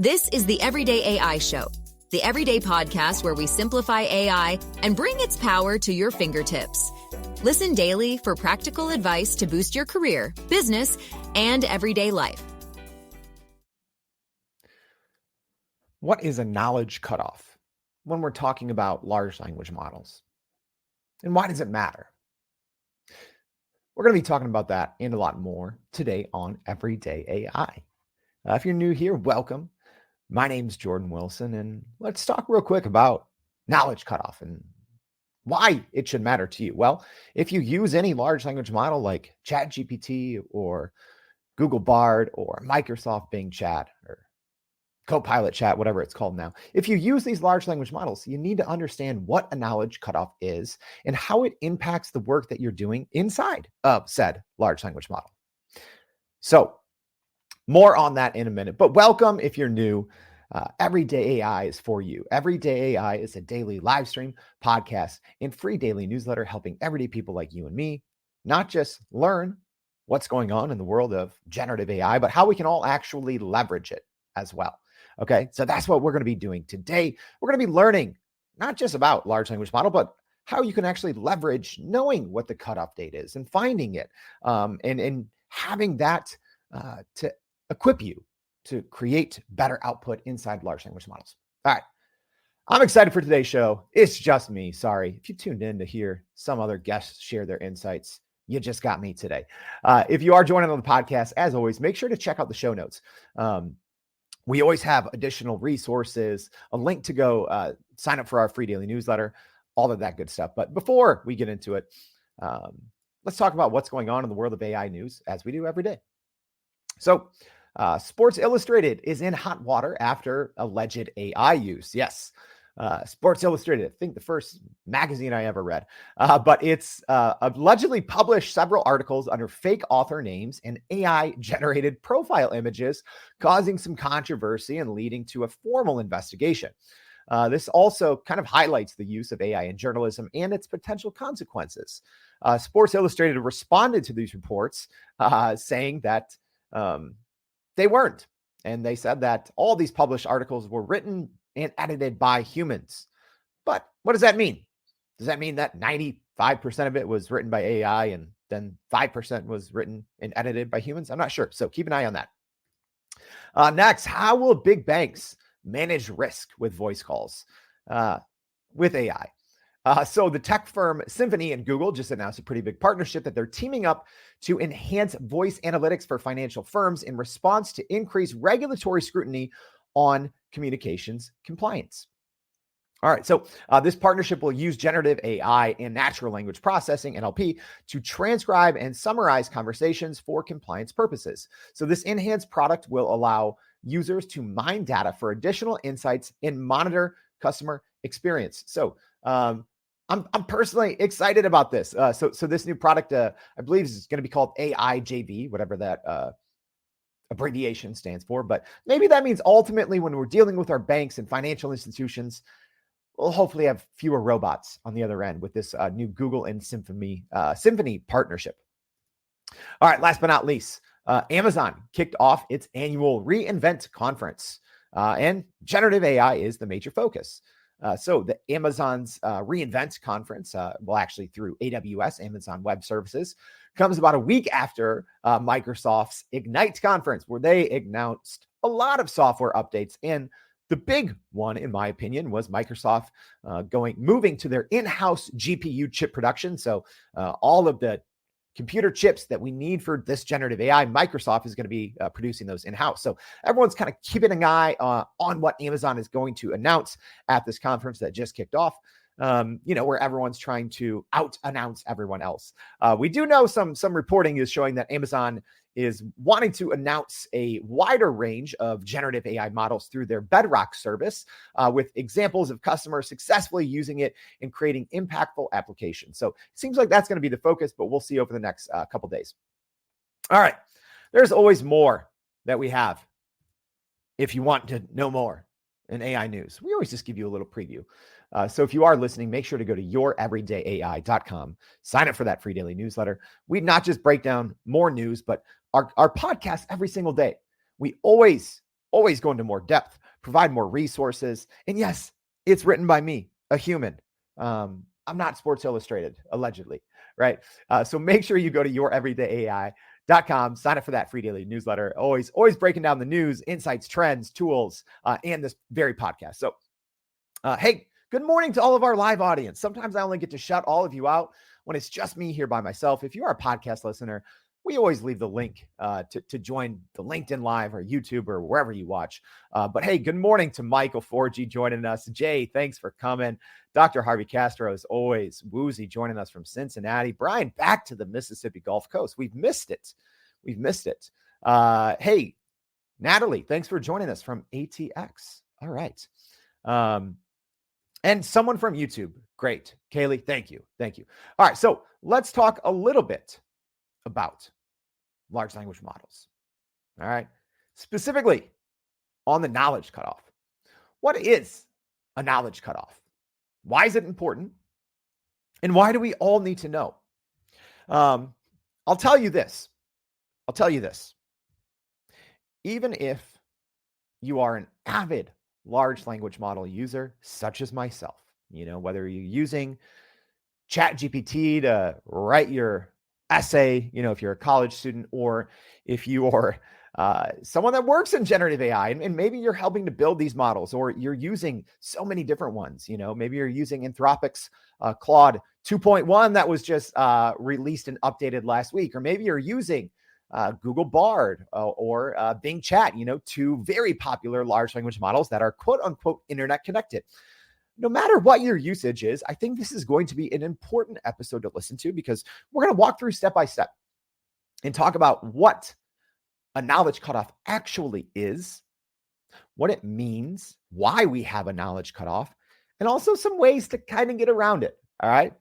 This is the Everyday AI Show, the everyday podcast where we simplify AI and bring its power to your fingertips. Listen daily for practical advice to boost your career, business, and everyday life. What is a knowledge cutoff when we're talking about large language models? And why does it matter? We're going to be talking about that and a lot more today on Everyday AI. If you're new here, welcome. My name's Jordan Wilson, and let's talk real quick about knowledge cutoff and why it should matter to you. Well, if you use any large language model like ChatGPT or Google Bard or Microsoft Bing Chat or Copilot Chat, whatever it's called now, if you use these large language models, you need to understand what a knowledge cutoff is and how it impacts the work that you're doing inside of said large language model. So more on that in a minute, but welcome if you're new. Everyday AI is for you. Everyday AI is a daily live stream, podcast, and free daily newsletter helping everyday people like you and me not just learn what's going on in the world of generative AI, but how we can all actually leverage it as well. Okay, so that's what we're going to be doing today. We're going to be learning not just about large language model, but how you can actually leverage knowing what the cutoff date is and finding it, and having that to equip you to create better output inside large language models. All right, I'm excited for today's show. It's just me. Sorry if you tuned in to hear some other guests share their insights. You just got me today. If you are joining on the podcast, as always, make sure to check out the show notes. We always have additional resources, a link to go sign up for our free daily newsletter, all of that good stuff. But before we get into it, let's talk about what's going on in the world of AI news as we do every day. So Sports Illustrated is in hot water after alleged AI use. Yes, Sports Illustrated, I think the first magazine I ever read, but it's allegedly published several articles under fake author names and AI-generated profile images, causing some controversy and leading to a formal investigation. This also kind of highlights the use of AI in journalism and its potential consequences. Sports Illustrated responded to these reports, saying that they weren't. And they said that all these published articles were written and edited by humans. But what does that mean? Does that mean that 95% of it was written by AI and then 5% was written and edited by humans? I'm not sure. So keep an eye on that. Next, how will big banks manage risk with voice calls with AI? So the tech firm Symphony and Google just announced a pretty big partnership that they're teaming up to enhance voice analytics for financial firms in response to increased regulatory scrutiny on communications compliance. All right, so this partnership will use generative AI and natural language processing, NLP, to transcribe and summarize conversations for compliance purposes. So this enhanced product will allow users to mine data for additional insights and monitor customer experience. So I'm personally excited about this. So this new product, I believe, is going to be called AIJV, whatever that abbreviation stands for. But maybe that means ultimately when we're dealing with our banks and financial institutions, we'll hopefully have fewer robots on the other end with this new Google and Symphony partnership. All right, last but not least, Amazon kicked off its annual reInvent conference, and generative AI is the major focus. So the Amazon's reInvent conference, well, actually through AWS, Amazon Web Services, comes about a week after Microsoft's Ignite conference, where they announced a lot of software updates. And the big one, in my opinion, was Microsoft moving to their in-house GPU chip production. So all of the computer chips that we need for this generative AI, Microsoft is going to be producing those in-house. So everyone's kind of keeping an eye on what Amazon is going to announce at this conference that just kicked off, where everyone's trying to out-announce everyone else. We do know some reporting is showing that Amazon is wanting to announce a wider range of generative AI models through their Bedrock service, with examples of customers successfully using it and creating impactful applications. So it seems like that's going to be the focus, but we'll see over the next couple days. All right. There's always more that we have if you want to know more in AI news. We always just give you a little preview. So if you are listening, make sure to go to youreverydayai.com, sign up for that free daily newsletter. We not just break down more news, but our podcast every single day. We always always go into more depth, provide more resources. And yes, it's written by me, a human. I'm not Sports Illustrated, allegedly, right? So make sure you go to youreverydayai.com, sign up for that free daily newsletter. Always breaking down the news, insights, trends, tools, and this very podcast. So, hey, good morning to all of our live audience. Sometimes I only get to shut all of you out when it's just me here by myself. If you are a podcast listener, we always leave the link to join the LinkedIn Live or YouTube or wherever you watch. But hey, good morning to Michael Forgy joining us. Jay, thanks for coming. Dr. Harvey Castro, as always. Woozy joining us from Cincinnati. Brian, back to the Mississippi Gulf Coast. We've missed it. Hey, Natalie, thanks for joining us from ATX. All right. And someone from YouTube. Great. Kaylee, thank you. All right. So let's talk a little bit about large language models. All right. Specifically on the knowledge cutoff. What is a knowledge cutoff? Why is it important? And why do we all need to know? I'll tell you this. Even if you are an avid large language model user, such as myself, whether you're using ChatGPT to write your essay, if you're a college student, or if you are someone that works in generative AI, and maybe you're helping to build these models, or you're using so many different ones, maybe you're using Anthropic's Claude 2.1 that was just released and updated last week, or maybe you're using Google Bard or Bing Chat, two very popular large language models that are quote unquote internet connected. No matter what your usage is, I think this is going to be an important episode to listen to, because we're going to walk through step by step and talk about what a knowledge cutoff actually is, what it means, why we have a knowledge cutoff, and also some ways to kind of get around it. All right.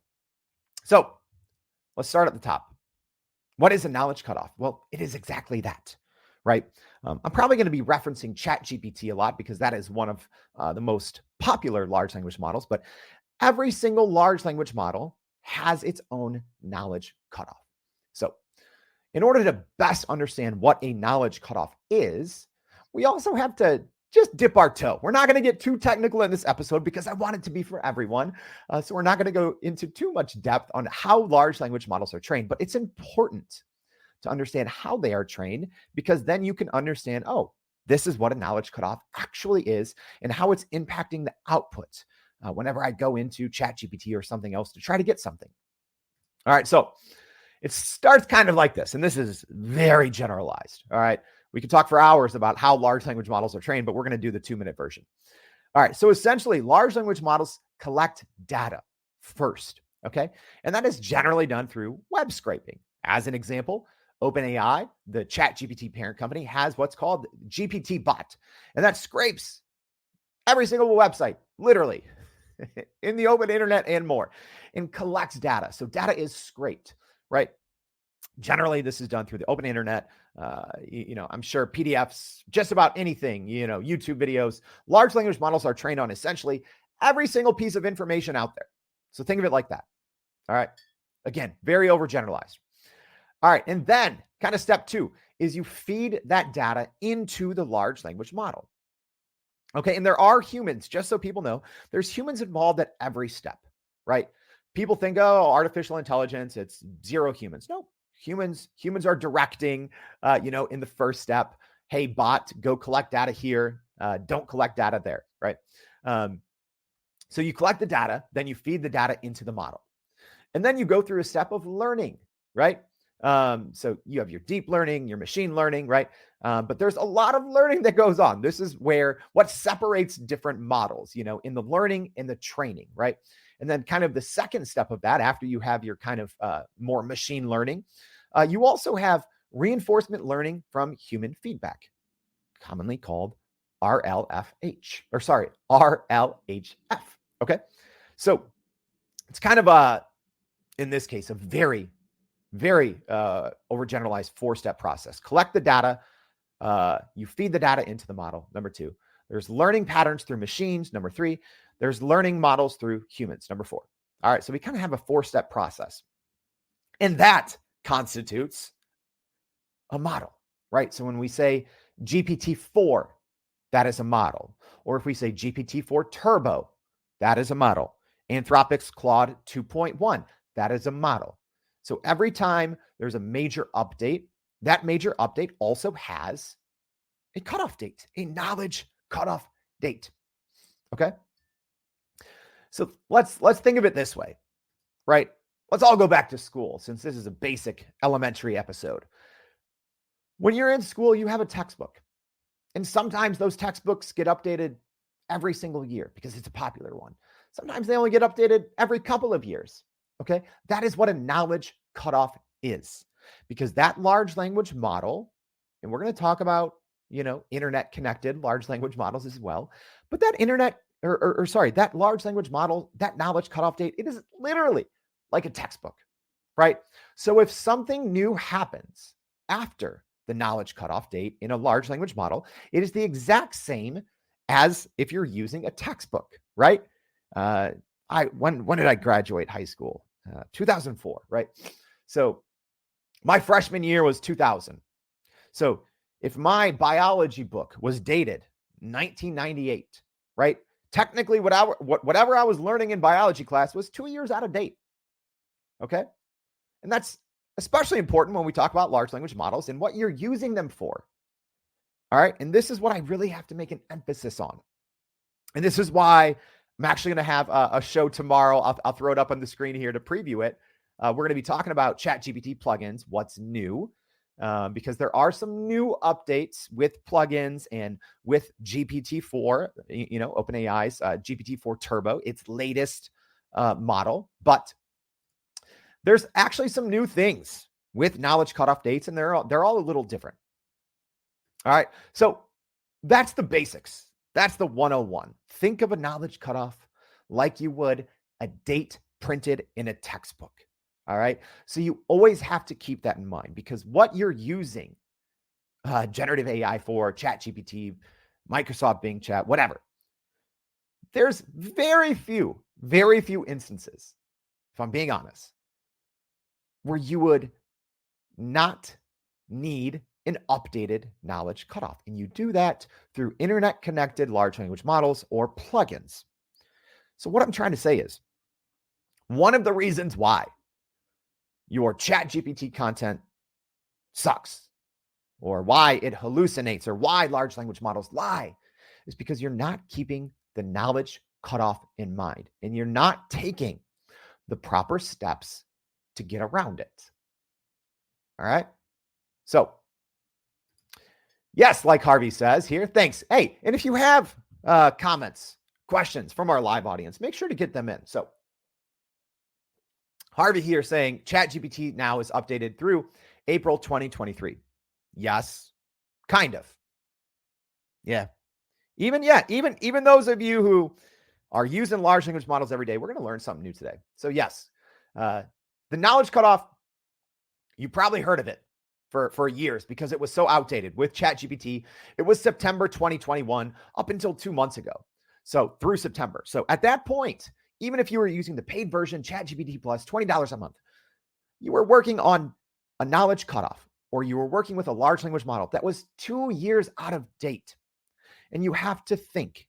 So let's start at the top. What is a knowledge cutoff? Well, it is exactly that, right? I'm probably going to be referencing ChatGPT a lot because that is one of the most popular large language models, but every single large language model has its own knowledge cutoff. So in order to best understand what a knowledge cutoff is, we also have to just dip our toe. We're not going to get too technical in this episode because I want it to be for everyone. So we're not going to go into too much depth on how large language models are trained, but it's important to understand how they are trained, because then you can understand, oh, this is what a knowledge cutoff actually is and how it's impacting the output whenever I go into ChatGPT or something else to try to get something. All right, so it starts kind of like this, and this is very generalized. All right, we could talk for hours about how large language models are trained, but we're going to do the 2-minute version. All right, so essentially, large language models collect data first, okay? And that is generally done through web scraping. As an example, OpenAI, the ChatGPT parent company, has what's called GPT bot, and that scrapes every single website, literally, in the open internet and more, and collects data. So data is scraped, right? Generally, this is done through the open internet. I'm sure PDFs, just about anything, YouTube videos. Large language models are trained on essentially every single piece of information out there. So think of it like that. All right. Again, very overgeneralized. All right. And then kind of step 2 is you feed that data into the large language model. Okay. And there are humans, just so people know, there's humans involved at every step, right? People think, oh, artificial intelligence, it's zero humans. No, humans are directing, in the first step. Hey, bot, go collect data here. Don't collect data there, right? So you collect the data, then you feed the data into the model. And then you go through a step of learning, right? So you have your deep learning, your machine learning, right? But there's a lot of learning that goes on. This is where what separates different models, in the learning and the training, right? And then kind of the second step of that, after you have your kind of more machine learning, you also have reinforcement learning from human feedback, commonly called RLFH. Okay. So it's kind of in this case, a very, very overgeneralized 4-step process. Collect the data. You feed the data into the model. Number 2, there's learning patterns through machines. Number 3, there's learning models through humans. Number 4. All right. So we kind of have a 4-step process, and that constitutes a model, right? So when we say GPT-4, that is a model. Or if we say GPT-4 Turbo, that is a model. Anthropic's Claude 2.1, that is a model. So every time there's a major update, that major update also has a cutoff date, a knowledge cutoff date. Okay? So let's think of it this way, right? Let's all go back to school since this is a basic elementary episode. When you're in school, you have a textbook. And sometimes those textbooks get updated every single year because it's a popular one. Sometimes they only get updated every couple of years. Okay. That is what a knowledge cutoff is, because that large language model, and we're going to talk about, internet connected large language models as well. But that that large language model, that knowledge cutoff date, it is literally like a textbook, right? So if something new happens after the knowledge cutoff date in a large language model, it is the exact same as if you're using a textbook, right? When did I graduate high school? 2004, right? So my freshman year was 2000. So if my biology book was dated 1998, right? Technically, whatever I was learning in biology class was 2 years out of date. Okay. And that's especially important when we talk about large language models and what you're using them for. All right. And this is what I really have to make an emphasis on. And this is why I'm actually going to have a show tomorrow. I'll throw it up on the screen here to preview it. We're going to be talking about ChatGPT plugins, what's new, because there are some new updates with plugins and with GPT-4, OpenAI's GPT-4 Turbo, its latest model. But there's actually some new things with knowledge cutoff dates, and they're all a little different. All right. So that's the basics. That's the 101. Think of a knowledge cutoff like you would a date printed in a textbook. All right. So you always have to keep that in mind, because what you're using generative AI for, ChatGPT, Microsoft Bing Chat, whatever, there's very few instances, if I'm being honest, where you would not need an updated knowledge cutoff. And you do that through internet connected large language models or plugins. So what I'm trying to say is, one of the reasons why your ChatGPT content sucks, or why it hallucinates, or why large language models lie, is because you're not keeping the knowledge cutoff in mind, and you're not taking the proper steps to get around it. All right. So yes, like Harvey says here, thanks. Hey, and if you have comments, questions from our live audience, make sure to get them in. So Harvey here saying ChatGPT now is updated through April 2023. Yes, kind of. Yeah. Even those of you who are using large language models every day, we're going to learn something new today. So yes, the knowledge cutoff, you probably heard of it for years because it was so outdated with ChatGPT. It was September 2021 up until 2 months ago. So through September. So at that point, even if you were using the paid version, ChatGPT Plus, $20 a month, you were working on a knowledge cutoff, or you were working with a large language model that was 2 years out of date. And you have to think,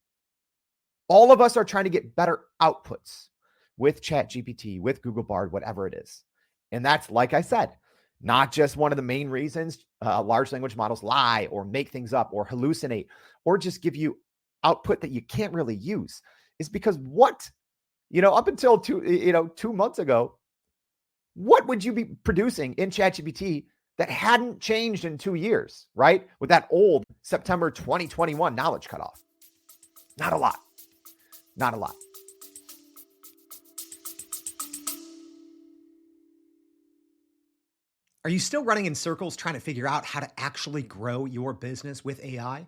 all of us are trying to get better outputs with ChatGPT, with Google Bard, whatever it is. And that's, like I said, not just one of the main reasons large language models lie or make things up or hallucinate or just give you output that you can't really use, is because up until 2 months ago, what would you be producing in ChatGPT that hadn't changed in 2 years, right? With that old September 2021 knowledge cutoff. Not a lot. Not a lot. Are you still running in circles trying to figure out how to actually grow your business with AI?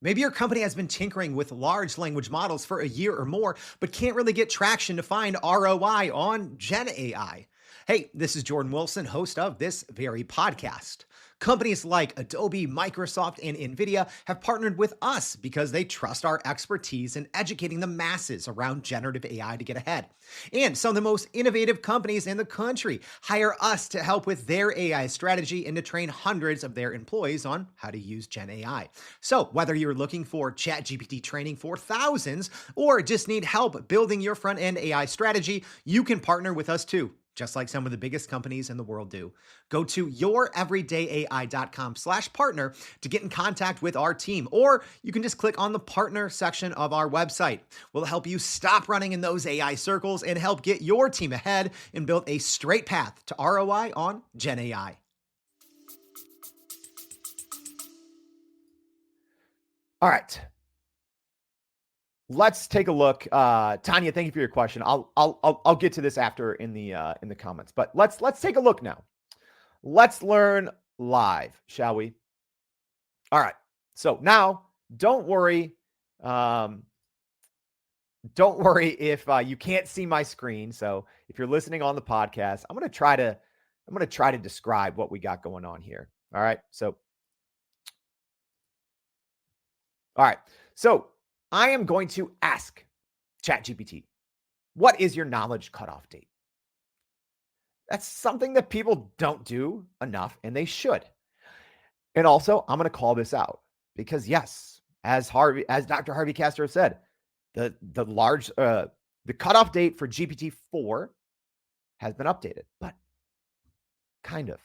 Maybe your company has been tinkering with large language models for a year or more, but can't really get traction to find ROI on Gen AI. Hey, this is Jordan Wilson, host of this very podcast. Companies like Adobe, Microsoft, and NVIDIA have partnered with us because they trust our expertise in educating the masses around generative AI to get ahead. And some of the most innovative companies in the country hire us to help with their AI strategy and to train hundreds of their employees on how to use Gen AI. So whether you're looking for ChatGPT training for thousands or just need help building your front-end AI strategy, you can partner with us too, just like some of the biggest companies in the world do. Go to youreverydayai.com/partner to get in contact with our team, or you can just click on the partner section of our website. We'll help you stop running in those AI circles and help get your team ahead and build a straight path to ROI on Gen AI. All right. Let's take a look. Tanya, thank you for your question. I'll get to this after in the comments, but let's take a look now. Let's learn live, shall we? All right. So now, don't worry. Don't worry if you can't see my screen. So if you're listening on the podcast, I'm gonna try to describe what we got going on here. All right. So, all right. So I am going to ask ChatGPT, what is your knowledge cutoff date? That's something that people don't do enough, and they should. And also, I'm going to call this out because yes, as Dr. Harvey Castro said, the cutoff date for GPT-4 has been updated, but kind of.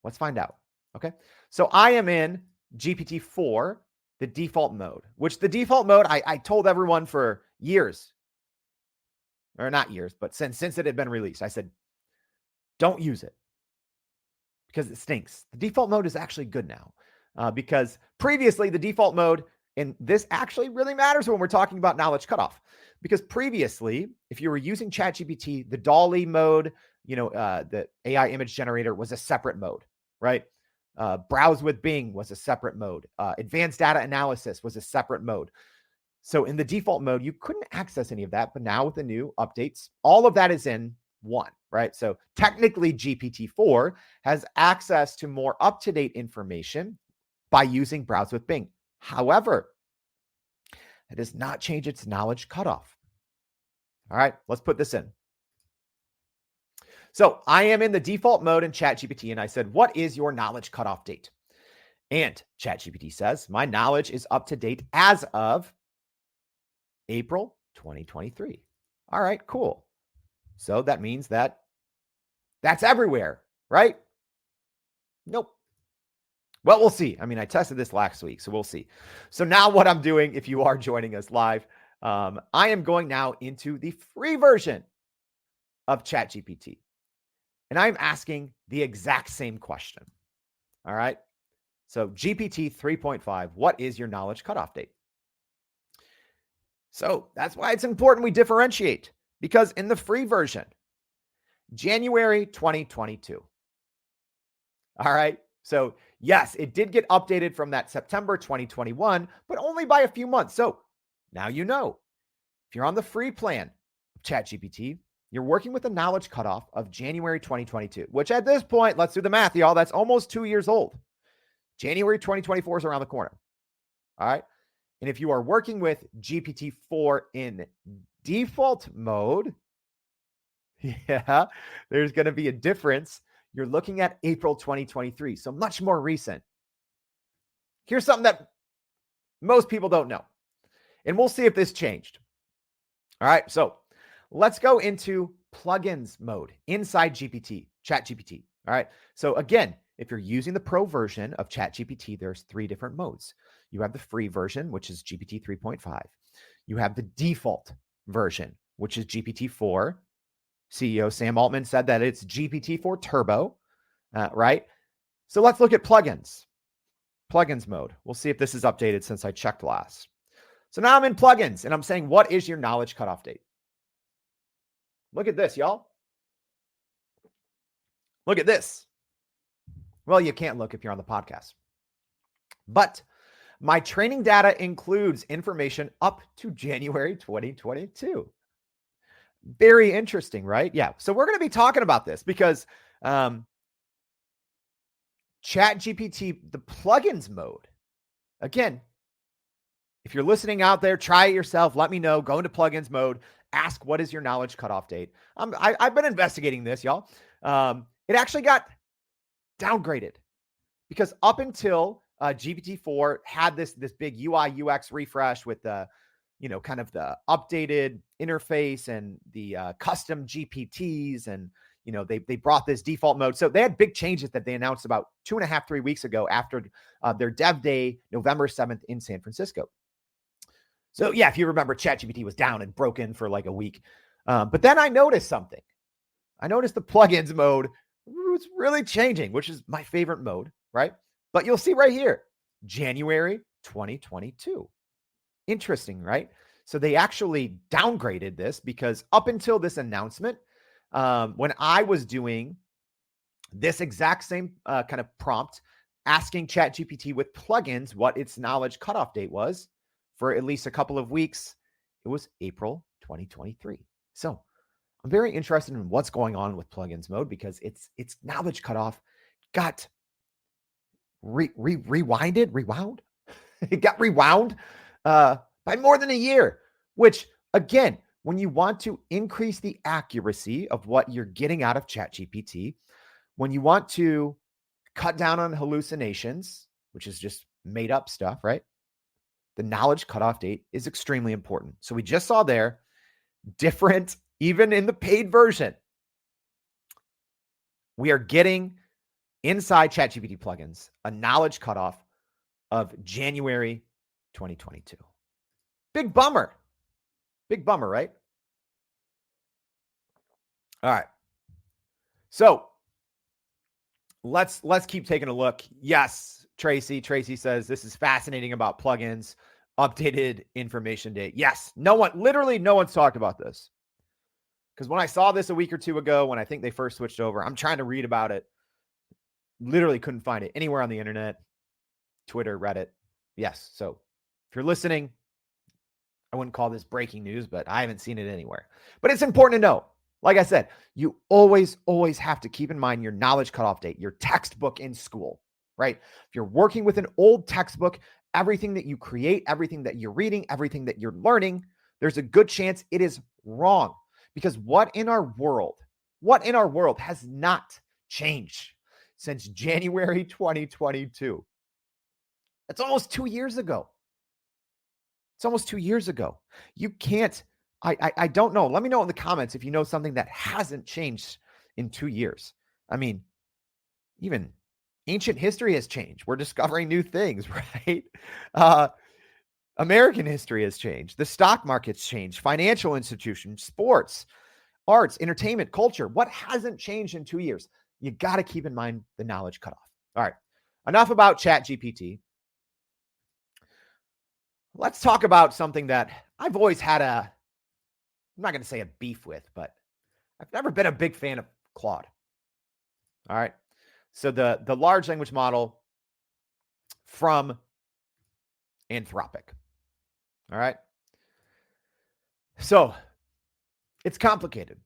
Let's find out. Okay. So I am in GPT-4, the default mode, which the default mode, I told everyone for years, or not years, but since it had been released, I said, don't use it because it stinks. The default mode is actually good now because previously the default mode, and this actually really matters when we're talking about knowledge cutoff, because previously, if you were using ChatGPT, the DALL-E mode, the AI image generator was a separate mode, right? Browse with Bing was a separate mode. Advanced data analysis was a separate mode. So in the default mode, you couldn't access any of that. But now with the new updates, all of that is in one, right? So technically GPT-4 has access to more up-to-date information by using Browse with Bing. However, that does not change its knowledge cutoff. All right, let's put this in. So I am in the default mode in ChatGPT, and I said, what is your knowledge cutoff date? And ChatGPT says, my knowledge is up to date as of April 2023. All right, cool. So that means that's everywhere, right? Nope. Well, we'll see. I mean, I tested this last week, so we'll see. So now what I'm doing, if you are joining us live, I am going now into the free version of ChatGPT. And I'm asking the exact same question. All right. So GPT 3.5, what is your knowledge cutoff date? So that's why it's important we differentiate, because in the free version, January 2022. All right. So yes, it did get updated from that September 2021, but only by a few months. So now you know, if you're on the free plan of ChatGPT, you're working with a knowledge cutoff of January 2022, which at this point, let's do the math, y'all. That's almost 2 years old. January 2024 is around the corner. All right. And if you are working with GPT-4 in default mode, yeah, there's going to be a difference. You're looking at April 2023, so much more recent. Here's something that most people don't know, and we'll see if this changed. All right. So let's go into plugins mode inside ChatGPT. All right. So again, if you're using the pro version of ChatGPT, there's 3 different modes. You have the free version, which is GPT 3.5. You have the default version, which is GPT-4. CEO Sam Altman said that it's GPT-4 Turbo, right? So let's look at plugins. Plugins mode. We'll see if this is updated since I checked last. So now I'm in plugins, and I'm saying, what is your knowledge cutoff date? Look at this, y'all. Look at this. Well, you can't look if you're on the podcast. But my training data includes information up to January 2022. Very interesting, right? Yeah. So we're going to be talking about this because ChatGPT, the plugins mode. Again, if you're listening out there, try it yourself. Let me know. Go into plugins mode. Ask, what is your knowledge cutoff date? I've been investigating this, y'all. It actually got downgraded because up until GPT-4 had this big UI UX refresh with the, kind of the updated interface and the custom GPTs, and they brought this default mode. So they had big changes that they announced about 2.5, 3 weeks ago after their dev day, November 7th in San Francisco. So yeah, if you remember, ChatGPT was down and broken for like a week. But then I noticed something. I noticed the plugins mode was really changing, which is my favorite mode, right? But you'll see right here, January 2022. Interesting, right? So they actually downgraded this because up until this announcement, when I was doing this exact same kind of prompt, asking ChatGPT with plugins what its knowledge cutoff date was for at least a couple of weeks, it was April 2023. So I'm very interested in what's going on with plugins mode because its knowledge cutoff got rewound. It got rewound by more than a year, which again, when you want to increase the accuracy of what you're getting out of ChatGPT, when you want to cut down on hallucinations, which is just made up stuff, right? The knowledge cutoff date is extremely important. So we just saw there, different, even in the paid version, we are getting inside ChatGPT plugins a knowledge cutoff of January 2022. Big bummer. Big bummer, right? All right. So let's keep taking a look. Yes, Tracy says this is fascinating about plugins, updated information date. Yes, literally no one's talked about this. Because when I saw this a week or two ago, when I think they first switched over, I'm trying to read about it. Literally couldn't find it anywhere on the internet, Twitter, Reddit. Yes. So if you're listening, I wouldn't call this breaking news, but I haven't seen it anywhere. But it's important to know. Like I said, you always have to keep in mind your knowledge cutoff date, your textbook in school, right? If you're working with an old textbook, everything that you create, everything that you're reading, everything that you're learning, there's a good chance it is wrong. Because what in our world has not changed since January 2022? That's almost 2 years ago. It's almost 2 years ago. You can't, I don't know. Let me know in the comments if you know something that hasn't changed in 2 years. I mean, even ancient history has changed. We're discovering new things, right? American history has changed. The stock market's changed. Financial institutions, sports, arts, entertainment, culture. What hasn't changed in 2 years? You got to keep in mind the knowledge cutoff. All right. Enough about ChatGPT. Let's talk about something that I've always had I'm not going to say a beef with, but I've never been a big fan of Claude. All right. So the large language model from Anthropic. All right. So it's complicated,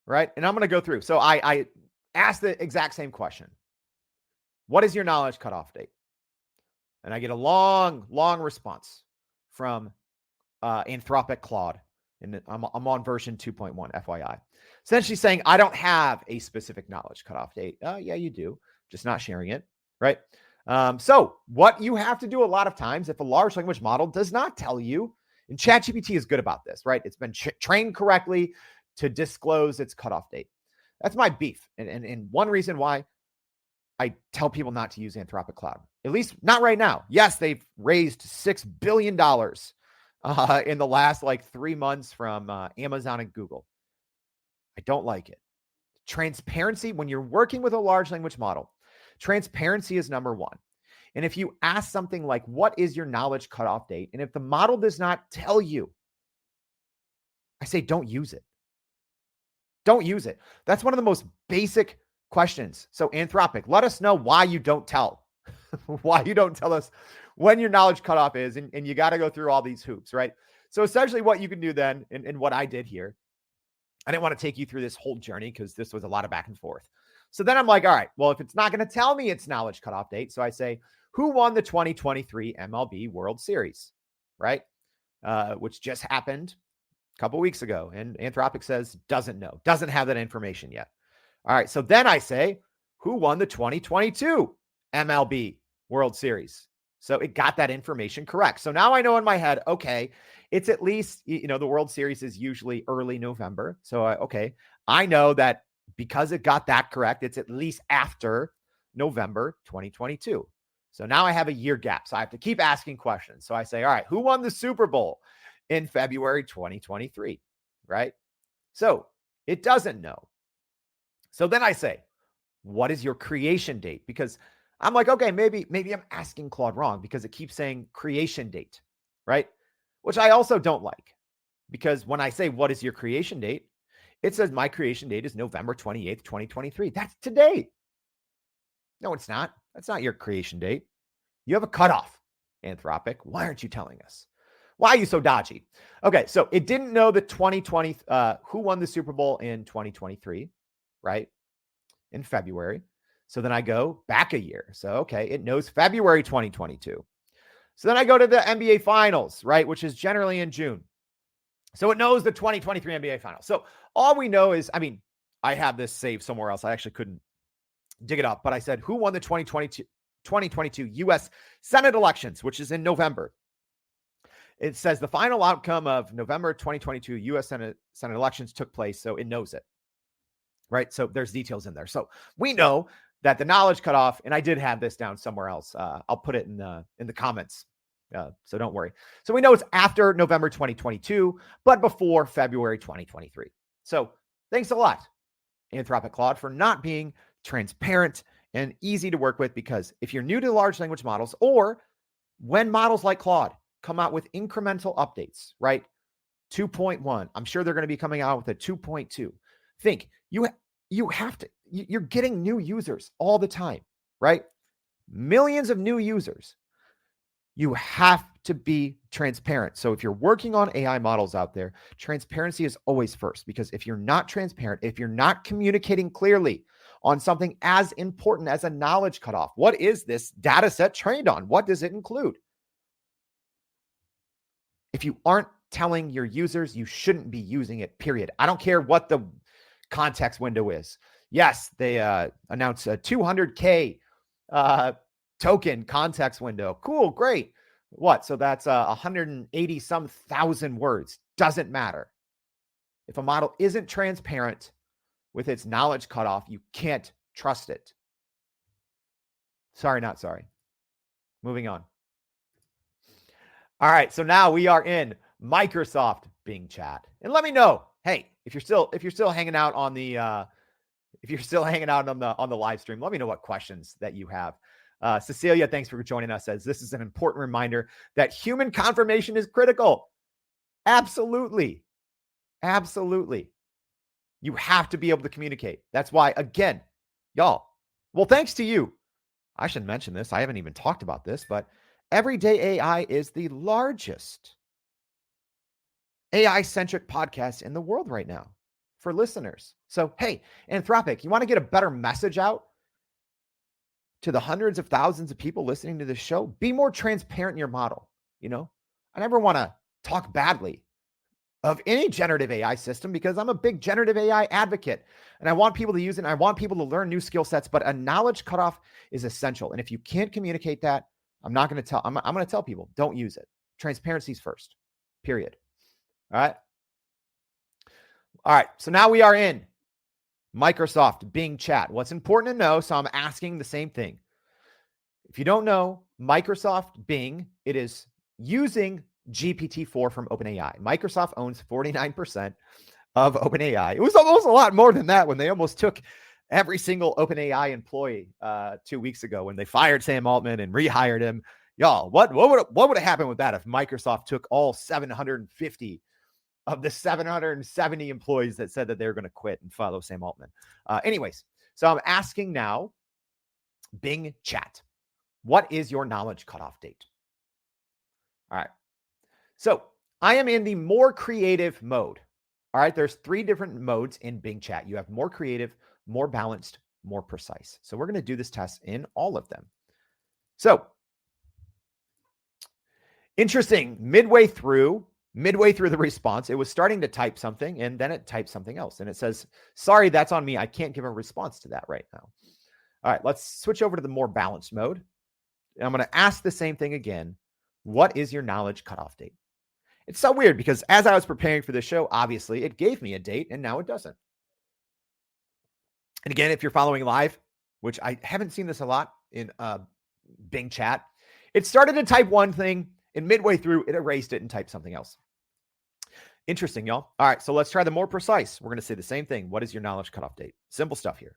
right? And I'm going to go through. So I asked the exact same question. What is your knowledge cutoff date? And I get a long response from Anthropic Claude. And I'm on version 2.1, FYI. Essentially saying, I don't have a specific knowledge cutoff date. Yeah, you do. Just not sharing it, right? So what you have to do a lot of times, if a large language model does not tell you, and ChatGPT is good about this, right? It's been trained correctly to disclose its cutoff date. That's my beef. And one reason why I tell people not to use Anthropic Claude, at least not right now. Yes, they've raised $6 billion in the last 3 months from Amazon and Google. I don't like it. Transparency, when you're working with a large language model, transparency is number one. And if you ask something like, what is your knowledge cutoff date? And if the model does not tell you, I say, don't use it. Don't use it. That's one of the most basic questions. So Anthropic, let us know why you don't tell, why you don't tell us when your knowledge cutoff is. And you got to go through all these hoops, right? So essentially what you can do then, and what I did here, I didn't want to take you through this whole journey because this was a lot of back and forth. So then I'm like, all right, well, if it's not going to tell me its knowledge cutoff date, so I say, who won the 2023 MLB World Series, right? Which just happened a couple weeks ago. And Anthropic says doesn't know, doesn't have that information yet. All right, so then I say, who won the 2022 MLB World Series? So it got that information correct. So now I know in my head, okay, it's at least, the World Series is usually early November. So, okay, I know that because it got that correct, it's at least after November 2022. So now I have a year gap. So I have to keep asking questions. So I say, all right, who won the Super Bowl in February 2023, right? So it doesn't know. So then I say, what is your creation date? Because I'm like, okay, maybe I'm asking Claude wrong because it keeps saying creation date, right? Which I also don't like, because when I say, what is your creation date? It says my creation date is November 28th, 2023. That's today. No, it's not. That's not your creation date. You have a cutoff, Anthropic. Why aren't you telling us? Why are you so dodgy? Okay, so it didn't know the 2020, who won the Super Bowl in 2023, right? In February. So then I go back a year. So, okay, it knows February 2022. So then I go to the NBA Finals, right, which is generally in June. So it knows the 2023 NBA Finals. So all we know is, I have this saved somewhere else. I actually couldn't dig it up, but I said, who won the 2022 U.S. Senate elections, which is in November. It says the final outcome of November 2022 U.S. Senate elections took place, so it knows it, right? So there's details in there. So we know that the knowledge cutoff, and I did have this down somewhere else. I'll put it in the comments, so don't worry. So we know it's after November 2022, but before February 2023. So thanks a lot, Anthropic Claude, for not being transparent and easy to work with, because if you're new to large language models, or when models like Claude come out with incremental updates, right? 2.1, I'm sure they're going to be coming out with a 2.2. Think, you have to, you're getting new users all the time, right? Millions of new users. You have to be transparent. So if you're working on AI models out there, transparency is always first, because if you're not transparent, if you're not communicating clearly on something as important as a knowledge cutoff, what is this data set trained on? What does it include? If you aren't telling your users, you shouldn't be using it, period. I don't care what the context window is. Yes, they announced a 200K token context window. Cool, great. What? So that's 180 some thousand words. Doesn't matter. If a model isn't transparent with its knowledge cutoff, you can't trust it. Sorry, not sorry. Moving on. All right, so now we are in Microsoft Bing Chat, and let me know, hey, if you're still hanging out on the on the live stream, let me know what questions that you have. Cecilia, thanks for joining us. Says this is an important reminder that human confirmation is critical. Absolutely, absolutely. You have to be able to communicate. That's why, again, y'all. Well, thanks to you. I should mention this. I haven't even talked about this, but Everyday AI is the largest AI-centric podcast in the world right now for listeners. So, hey, Anthropic, you want to get a better message out to the hundreds of thousands of people listening to this show? Be more transparent in your model. I never want to talk badly of any generative AI system, because I'm a big generative AI advocate and I want people to use it and I want people to learn new skill sets, but a knowledge cutoff is essential. And if you can't communicate that, I'm going to tell people, don't use it. Transparency's first, period. All right. So now we are in Microsoft Bing Chat. What's important to know? So I'm asking the same thing. If you don't know, Microsoft Bing, it is using GPT-4 from OpenAI. Microsoft owns 49% of OpenAI. It was almost a lot more than that when they almost took every single OpenAI employee 2 weeks ago when they fired Sam Altman and rehired him. Y'all, what would have happened with that if Microsoft took all 750 of the 770 employees that said that they were going to quit and follow Sam Altman? Anyways, so I'm asking now, Bing Chat, what is your knowledge cutoff date? All right. So I am in the more creative mode. All right. There's 3 different modes in Bing Chat. You have more creative, more balanced, more precise. So we're going to do this test in all of them. So interesting, midway through the response, it was starting to type something and then it typed something else. And it says, sorry, that's on me. I can't give a response to that right now. All right, let's switch over to the more balanced mode. And I'm going to ask the same thing again. What is your knowledge cutoff date? It's so weird because as I was preparing for this show, obviously it gave me a date and now it doesn't. And again, if you're following live, which I haven't seen this a lot in Bing chat, it started to type one thing and midway through it erased it and typed something else. Interesting, y'all. All right, so let's try the more precise. We're going to say the same thing. What is your knowledge cutoff date? Simple stuff here.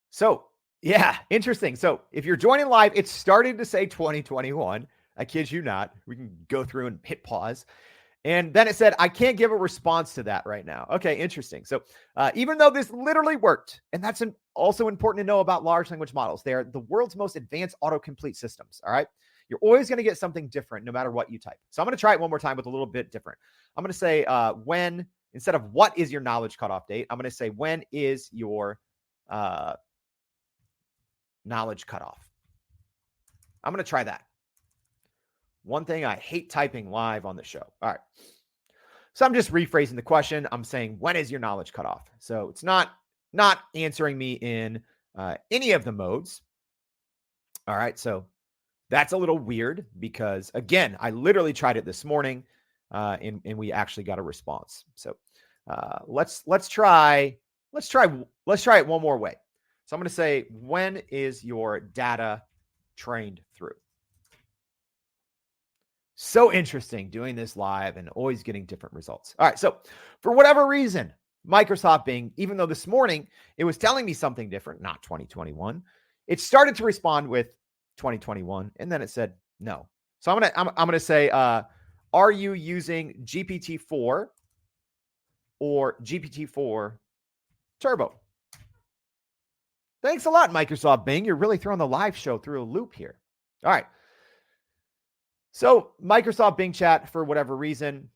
So yeah, interesting. So if you're joining live, it's starting to say 2021. I kid you not. We can go through and hit pause. And then it said, I can't give a response to that right now. Okay, interesting. So even though this literally worked, and that's also important to know about large language models, they're the world's most advanced autocomplete systems, all right? You're always going to get something different no matter what you type. So I'm going to try it one more time with a little bit different. I'm going to say when, instead of what is your knowledge cutoff date, I'm going to say when is your knowledge cutoff. I'm going to try that. One thing I hate typing live on the show. All right. So I'm just rephrasing the question. I'm saying, when is your knowledge cutoff? So it's not answering me in any of the modes. All right. So that's a little weird because, again, I literally tried it this morning and we actually got a response. So let's try it one more way. So I'm going to say, when is your data trained through? So interesting doing this live and always getting different results. All right. So for whatever reason, Microsoft Bing, even though this morning it was telling me something different, not 2021, it started to respond with 2021. And then it said no. So I'm going to say, are you using GPT-4 or GPT-4 Turbo? Thanks a lot, Microsoft Bing. You're really throwing the live show through a loop here. All right. So Microsoft Bing chat, for whatever reason,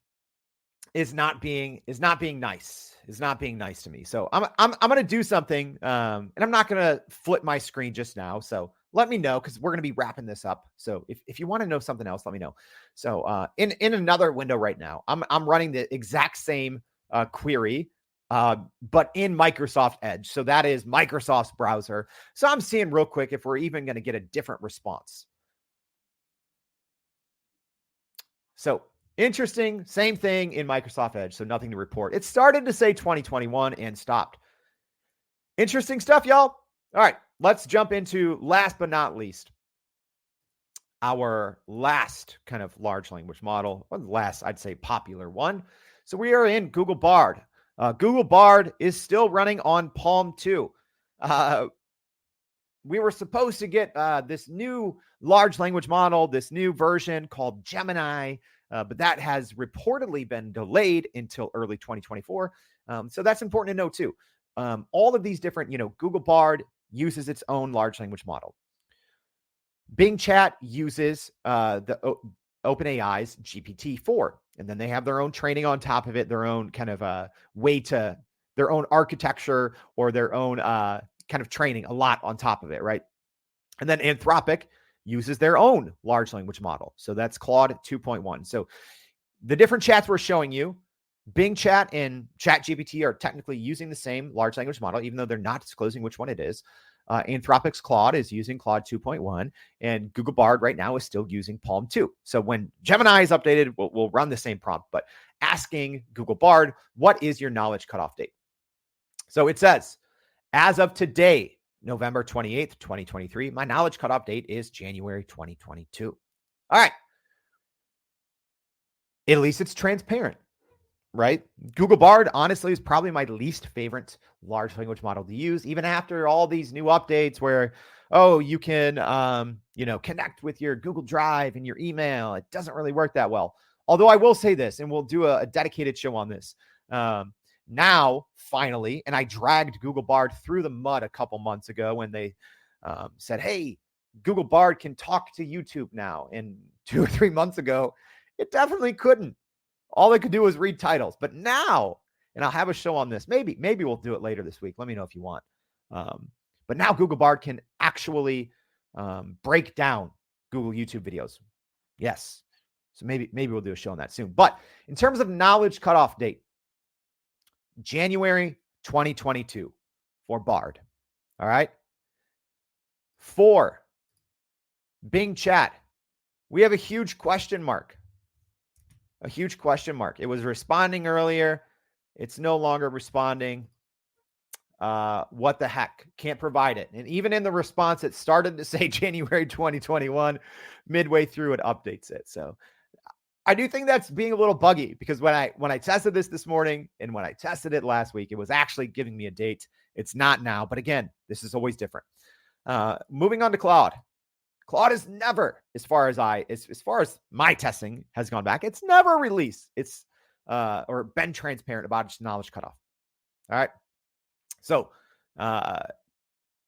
is not being nice. Is not being nice to me. So I'm going to do something, and I'm not going to flip my screen just now. So let me know because we're going to be wrapping this up. So if you want to know something else, let me know. So in another window right now, I'm running the exact same query, but in Microsoft Edge. So that is Microsoft's browser. So I'm seeing real quick if we're even going to get a different response. So interesting, same thing in Microsoft Edge. So nothing to report. It started to say 2021 and stopped. Interesting stuff, y'all. All right, let's jump into, last but not least, our last kind of large language model, or last, I'd say, popular one. So we are in Google Bard. Google Bard is still running on Palm 2. We were supposed to get this new large language model, this new version called Gemini, but that has reportedly been delayed until early 2024. So that's important to know too. All of these different, Google Bard uses its own large language model. Bing Chat uses the OpenAI's GPT-4, and then they have their own training on top of it, their own kind of their own architecture or their own kind of training a lot on top of it, right? And then Anthropic uses their own large language model. So that's Claude 2.1. So the different chats we're showing you, Bing Chat and ChatGPT are technically using the same large language model, even though they're not disclosing which one it is. Anthropic's Claude is using Claude 2.1, and Google Bard right now is still using Palm 2. So when Gemini is updated, we'll run the same prompt, but asking Google Bard, what is your knowledge cutoff date? So it says, as of today, November 28th, 2023, my knowledge cutoff date is January 2022. All right. At least it's transparent, right? Google Bard, honestly, is probably my least favorite large language model to use, even after all these new updates where, you can, connect with your Google Drive and your email. It doesn't really work that well. Although I will say this, and we'll do a dedicated show on this. Now, finally, and I dragged Google Bard through the mud a couple months ago when they said, hey, Google Bard can talk to YouTube now. And 2 or 3 months ago, it definitely couldn't. All it could do was read titles. But now and I'll have a show on this. Maybe we'll do it later this week. Let me know if you want. But now Google Bard can actually break down Google YouTube videos. Yes. So maybe we'll do a show on that soon. But in terms of knowledge cutoff date, January 2022 for Bard. All right. For Bing Chat, we have a huge question mark. A huge question mark. It was responding earlier. It's no longer responding. What the heck? Can't provide it. And even in the response, it started to say January 2021. Midway through, it updates it. So I do think that's being a little buggy, because when I tested this morning and when I tested it last week, it was actually giving me a date. It's not now. But again, this is always different. Moving on to Claude. Claude is never, as far as my testing has gone back, it's never released. It's or been transparent about its knowledge cutoff. All right. So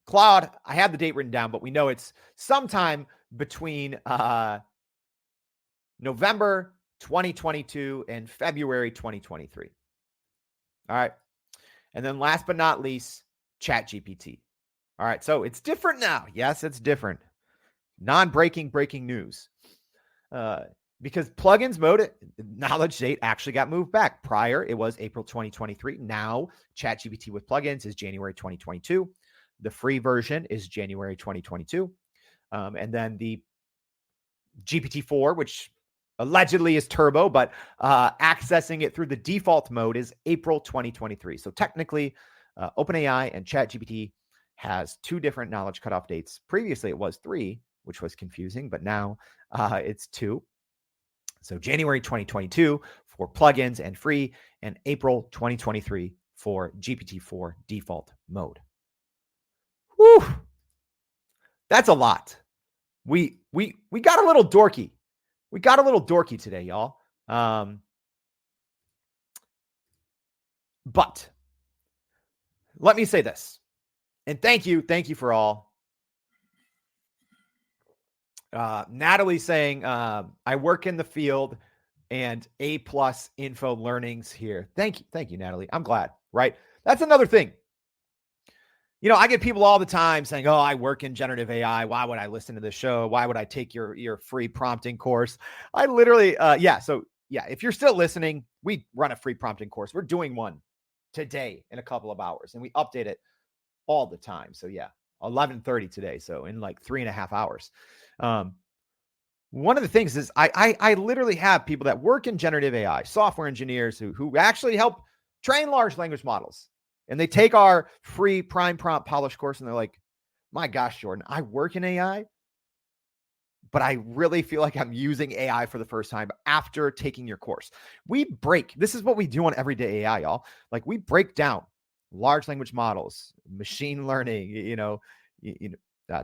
Claude, I have the date written down, but we know it's sometime between November 2022 and February 2023. All right. And then last but not least, ChatGPT. All right. So it's different now. Yes, it's different. Non-breaking news. Because plugins mode knowledge date actually got moved back. Prior, it was April 2023. Now, ChatGPT with plugins is January 2022. The free version is January 2022. And then the GPT-4, which allegedly is turbo, but accessing it through the default mode is April 2023. So technically, OpenAI and ChatGPT has two different knowledge cutoff dates. Previously, it was 3, which was confusing, but now it's 2. So January 2022 for plugins and free, and April 2023 for GPT-4 default mode. Whew. That's a lot. We got a little dorky. We got a little dorky today, y'all. But let me say this, and thank you for all. Natalie saying, I work in the field and A+ info learnings here. Thank you, Natalie. I'm glad, right? That's another thing. You know, I get people all the time saying, oh, I work in generative AI. Why would I listen to this show? Why would I take your free prompting course? I literally, if you're still listening, we run a free prompting course. We're doing one today in a couple of hours, and we update it all the time. So yeah, 11:30 today. So in like 3.5 hours. One of the things is I literally have people that work in generative AI, software engineers who actually help train large language models. And they take our free prime prompt polish course and they're like, my gosh, Jordan, I work in AI, but I really feel like I'm using AI for the first time after taking your course. This is what we do on Everyday AI, y'all. Like, we break down large language models, machine learning,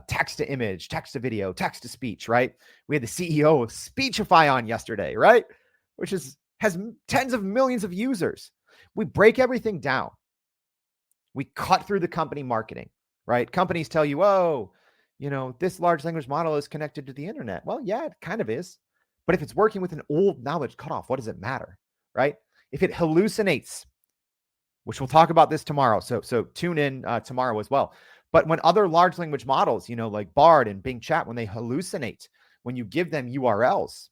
text to image, text to video, text to speech, right? We had the CEO of Speechify on yesterday, right? Which has tens of millions of users. We break everything down. We cut through the company marketing, right? Companies tell you, oh, this large language model is connected to the internet. Well, yeah, it kind of is. But if it's working with an old knowledge cutoff, what does it matter, right? If it hallucinates, which we'll talk about this tomorrow. So tune in tomorrow as well. But when other large language models, like Bard and Bing Chat, when they hallucinate, when you give them URLs,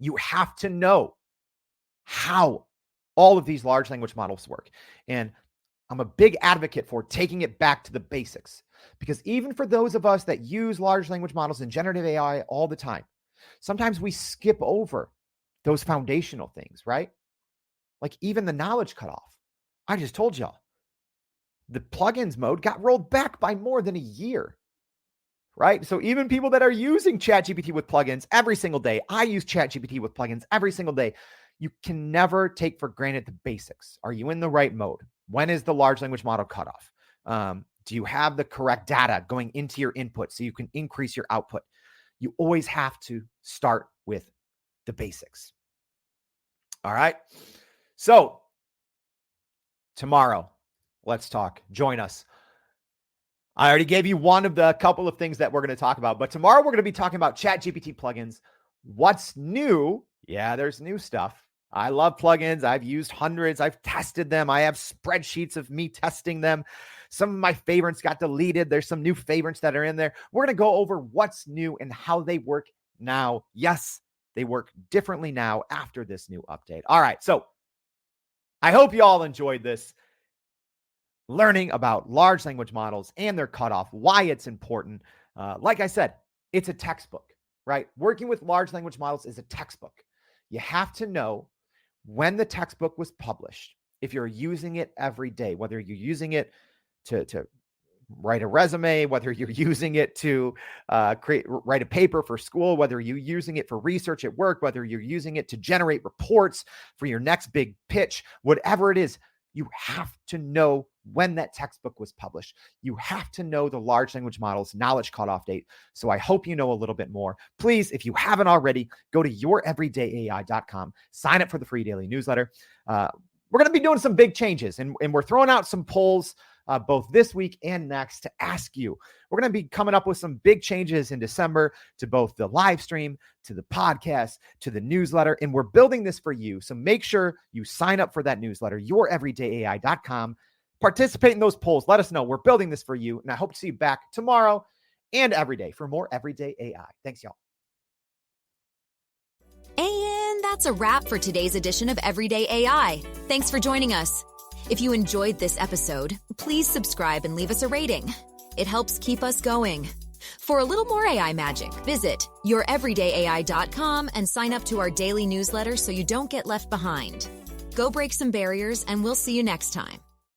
you have to know how all of these large language models work. And I'm a big advocate for taking it back to the basics, because even for those of us that use large language models and generative AI all the time, sometimes we skip over those foundational things, right? Like even the knowledge cutoff. I just told y'all, the plugins mode got rolled back by more than a year, right? So even people that are using ChatGPT with plugins every single day, I use ChatGPT with plugins every single day. You can never take for granted the basics. Are you in the right mode? When is the large language model cutoff? Do you have the correct data going into your input so you can increase your output? You always have to start with the basics. All right. So tomorrow, let's talk. Join us. I already gave you one of the couple of things that we're going to talk about, but tomorrow we're going to be talking about ChatGPT plugins. What's new? Yeah, there's new stuff. I love plugins. I've used hundreds. I've tested them. I have spreadsheets of me testing them. Some of my favorites got deleted. There's some new favorites that are in there. We're going to go over what's new and how they work now. Yes, they work differently now after this new update. All right. So I hope you all enjoyed this. Learning about large language models and their cutoff, why it's important. Like I said, it's a textbook, right? Working with large language models is a textbook. You have to know when the textbook was published. If you're using it every day, whether you're using it to write a resume, whether you're using it to write a paper for school, whether you're using it for research at work, whether you're using it to generate reports for your next big pitch, whatever it is, you have to know when that textbook was published. You have to know the large language model's knowledge cutoff date. So I hope you know a little bit more. Please, if you haven't already, go to youreverydayai.com, sign up for the free daily newsletter. We're going to be doing some big changes, and we're throwing out some polls both this week and next to ask you. We're going to be coming up with some big changes in December to both the live stream, to the podcast, to the newsletter, and we're building this for you. So make sure you sign up for that newsletter, youreverydayai.com. Participate in those polls. Let us know. We're building this for you, and I hope to see you back tomorrow and every day for more Everyday AI. Thanks, y'all. And that's a wrap for today's edition of Everyday AI. Thanks for joining us. If you enjoyed this episode, please subscribe and leave us a rating. It helps keep us going. For a little more AI magic, visit youreverydayai.com and sign up to our daily newsletter so you don't get left behind. Go break some barriers, and we'll see you next time.